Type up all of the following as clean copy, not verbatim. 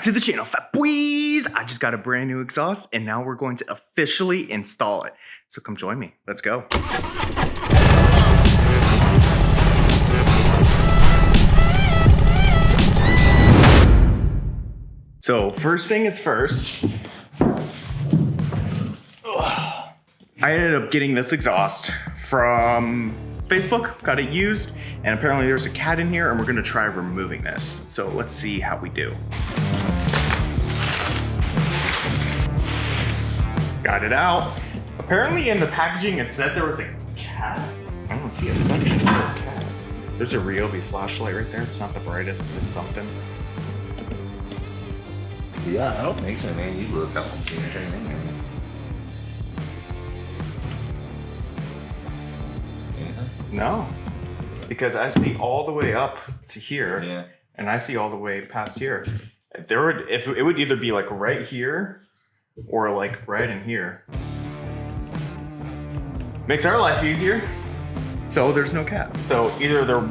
back to the channel, Fat Boys. I just got a brand new exhaust and now we're going to officially install it. So come join me, let's go. So first thing is first, I ended up getting this exhaust from Facebook, got it used, and apparently there's a cat in here and we're gonna try removing this. So let's see how we do. Got it out. Apparently in the packaging it said there was a cat. I don't see a section for a cat. There's a Ryobi flashlight right there. It's not the brightest, but it's something. Yeah, I don't think so, man. You look, I don't see anything in there. No, because I see all the way up to here, yeah, and I see all the way past here. If it would either be like right here or like right in here. Makes our life easier. So there's no cat. So either there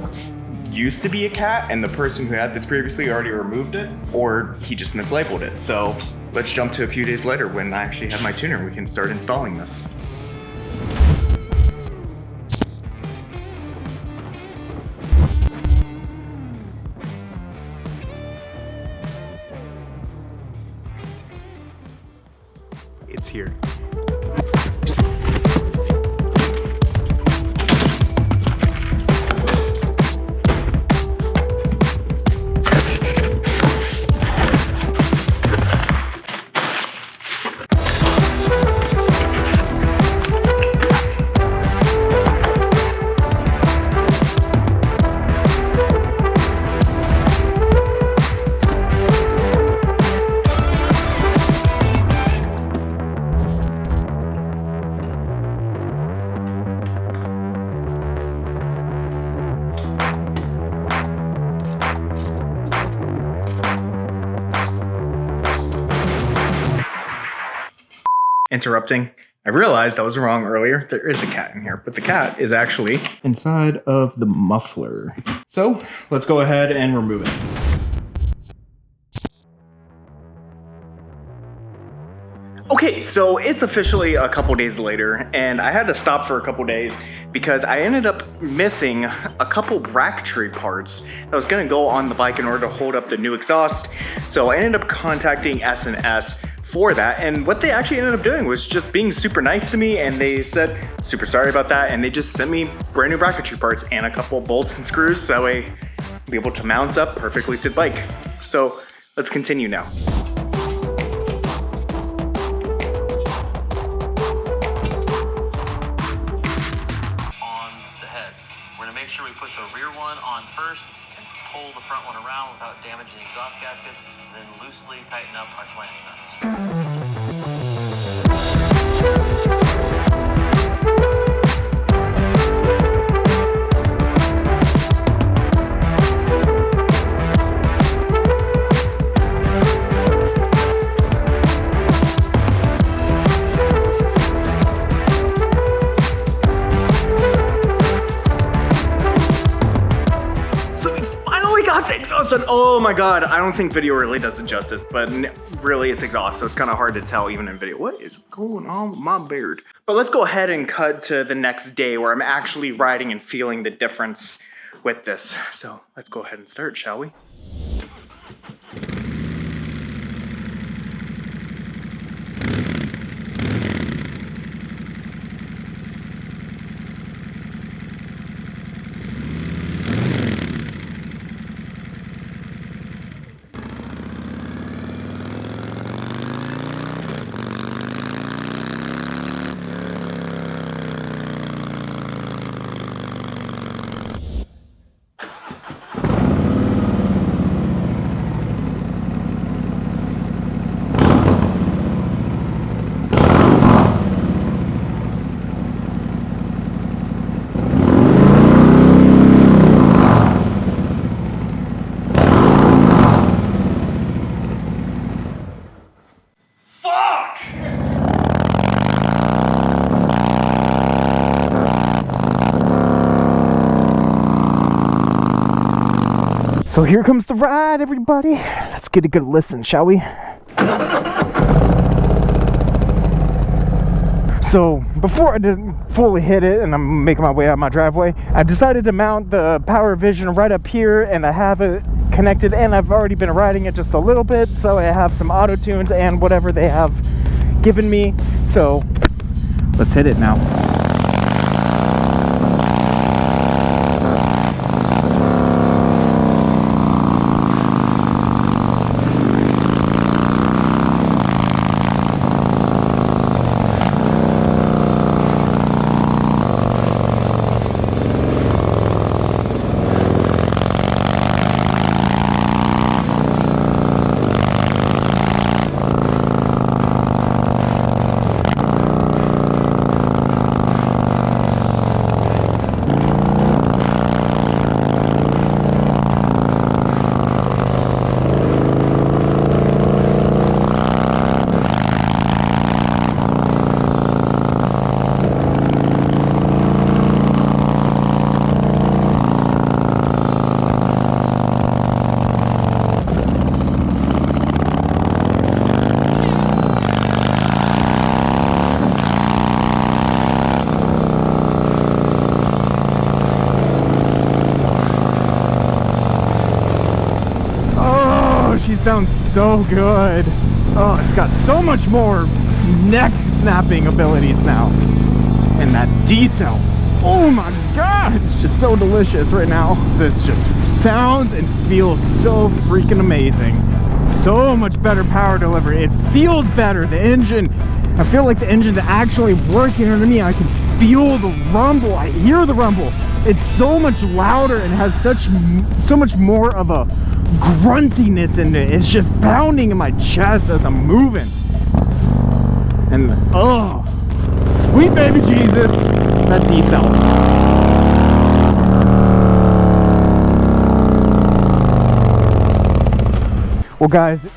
used to be a cat and the person who had this previously already removed it, or he just mislabeled it. So let's jump to a few days later when I actually have my tuner and we can start installing this. It's here. Interrupting. I realized I was wrong earlier. There is a cat in here, but the cat is actually inside of the muffler. So let's go ahead and remove it. Okay, so it's officially a couple days later, and I had to stop for a couple days because I ended up missing a couple bracketry parts that was gonna go on the bike in order to hold up the new exhaust. So I ended up contacting S&S for that, and what they actually ended up doing was just being super nice to me, and they said, super sorry about that, and they just sent me brand new bracketry parts and a couple bolts and screws so that way I'll be able to mount up perfectly to the bike. So let's continue now. Make sure we put the rear one on first and pull the front one around without damaging the exhaust gaskets, and then loosely tighten up our flange nuts. Oh my god, I don't think video really does it justice, but really it's exhaust, so it's kind of hard to tell even in video. What is going on with my beard? But let's go ahead and cut to the next day where I'm actually riding and feeling the difference with this. So let's go ahead and start, shall we? So here comes the ride, everybody. let's get a good listen, shall we? So before I didn't fully hit it and I'm making my way out my driveway, I decided to mount the Power Vision right up here, and I have it connected, and I've already been riding it just a little bit, so I have some auto tunes and whatever they have given me. So let's hit it now. She sounds so good. Oh, it's got so much more neck snapping abilities now. And that D-cell, oh my god, it's just so delicious right now. This just sounds and feels so freaking amazing. So much better power delivery. It feels better. The engine, I feel like the engine's actually working under me. I can feel the rumble. I hear the rumble. It's so much louder and has so much more of a gruntiness in it. It's just pounding in my chest as I'm moving. And oh, sweet baby Jesus, that D-cell. Well guys,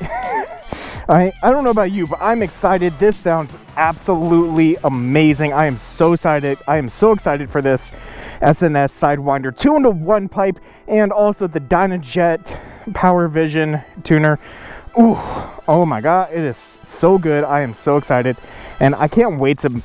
I don't know about you, but I'm excited. This sounds absolutely amazing. I am so excited. I am so excited for this S&S Sidewinder 2-in-1 pipe, and also the DynoJet Power Vision tuner. Ooh, oh my god, it is so good. I am so excited, and I can't wait to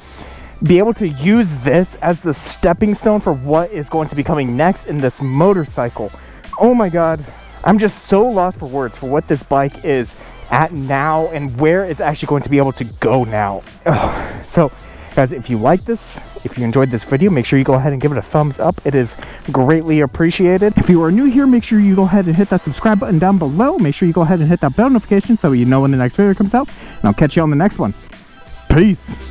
be able to use this as the stepping stone for what is going to be coming next in this motorcycle. Oh my god, I'm just so lost for words for what this bike is at now and where it's actually going to be able to go now. Ugh. So guys, if you like this, if you enjoyed this video, make sure you go ahead and give it a thumbs up. It is greatly appreciated. If you are new here, make sure you go ahead and hit that subscribe button down below. Make sure you go ahead and hit that bell notification so you know when the next video comes out, and I'll catch you on the next one. Peace.